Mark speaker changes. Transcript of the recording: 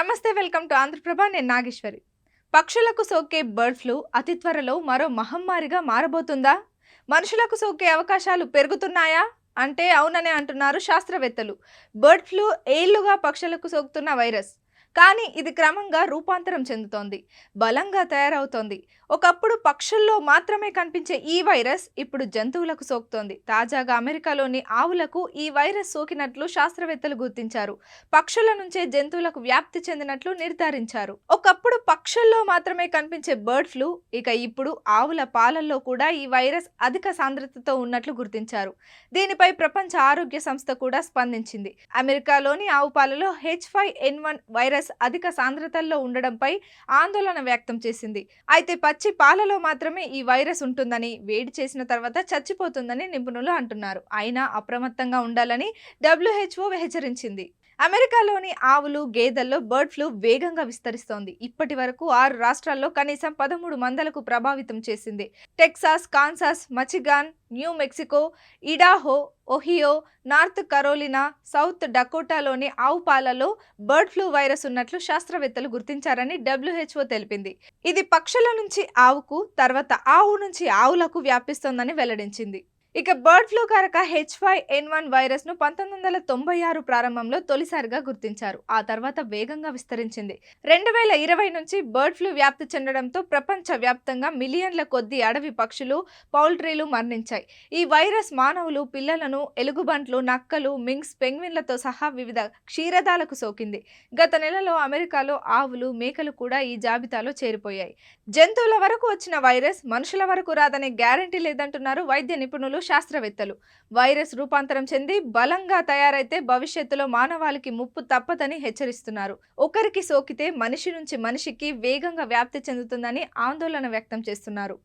Speaker 1: నమస్తే, welcome to Andhraprabha. నేను నాగేశ్వరి. పక్షులకు సోకే బర్డ్ ఫ్లూ అతి త్వరలో మరో మహమ్మారిగా మారబోతుందా? మనుషులకు సోకే అవకాశాలు పెరుగుతున్నాయా అంటే అవుననే అంటున్నారు శాస్త్రవేత్తలు. బర్డ్ ఫ్లూ ఏళ్లుగా పక్షులకు సోకుతున్న వైరస్, కానీ ఇది క్రమంగా రూపాంతరం చెందుతోంది, బలంగా తయారవుతోంది. ఒకప్పుడు పక్షుల్లో మాత్రమే కనిపించే ఈ వైరస్ ఇప్పుడు జంతువులకు సోకుతోంది. తాజాగా అమెరికాలోని ఆవులకు ఈ వైరస్ సోకినట్లు శాస్త్రవేత్తలు గుర్తించారు. పక్షుల నుంచే జంతువులకు వ్యాప్తి చెందినట్లు నిర్ధారించారు. ఒకప్పుడు పక్షుల్లో మాత్రమే కనిపించే బర్డ్ ఫ్లూ ఇప్పుడు ఆవుల పాలల్లో కూడా ఈ వైరస్ అధిక సాంద్రతతో ఉన్నట్లు గుర్తించారు. దీనిపై ప్రపంచ ఆరోగ్య సంస్థ కూడా స్పందించింది. అమెరికాలోని ఆవు పాలలో H5N1 వైరస్ అధిక సాంద్రతల్లో ఉండడంపై ఆందోళన వ్యక్తం చేసింది. అయితే పచ్చి పాలలో మాత్రమే ఈ వైరస్ ఉంటుందని, వేడి చేసిన తర్వాత చచ్చిపోతుందని నిపుణులు అంటున్నారు. అయినా అప్రమత్తంగా ఉండాలని WHO హెచ్చరించింది. అమెరికాలోని ఆవులు, గేదెల్లో బర్డ్ ఫ్లూ వేగంగా విస్తరిస్తోంది. ఇప్పటి వరకు 6 రాష్ట్రాల్లో కనీసం 13 మందలకు ప్రభావితం చేసింది. Texas, Kansas, Michigan, New Mexico, Idaho, Ohio, North Carolina, South డకోటాలోని ఆవు పాలలో బర్డ్ ఫ్లూ వైరస్ ఉన్నట్లు శాస్త్రవేత్తలు గుర్తించారని WHO తెలిపింది. ఇది పక్షుల నుంచి ఆవుకు, తర్వాత ఆవు నుంచి ఆవులకు వ్యాపిస్తోందని వెల్లడించింది. ఇక బర్డ్ ఫ్లూ కారక H5N1 వైరస్ ను 1996 ప్రారంభంలో తొలిసారిగా గుర్తించారు. ఆ తర్వాత వేగంగా విస్తరించింది. 2020 నుంచి బర్డ్ ఫ్లూ వ్యాప్తి చెందడంతో ప్రపంచ వ్యాప్తంగా మిలియన్ల కొద్ది అడవి పక్షులు, పౌల్ట్రీలు మరణించాయి. ఈ వైరస్ మానవులు, పిల్లలను, ఎలుగుబంట్లు, నక్కలు, మింగ్స్, పెంగ్విన్లతో సహా వివిధ క్షీరదాలకు సోకింది. గత నెలలో అమెరికాలో ఆవులు, మేకలు కూడా ఈ జాబితాలో చేరిపోయాయి. జంతువుల వరకు వచ్చిన వైరస్ మనుషుల వరకు రాదనే గ్యారంటీ లేదంటున్నారు వైద్య నిపుణులు, శాస్త్రవేత్తలు. వైరస్ రూపాంతరం చెంది బలంగా తయారైతే భవిష్యత్తులో మానవాళికి ముప్పు తప్పదని హెచ్చరిస్తున్నారు. ఒకరికి సోకితే మనిషి నుంచి మనిషికి వేగంగా వ్యాప్తి చెందుతుందని ఆందోళన వ్యక్తం చేస్తున్నారు.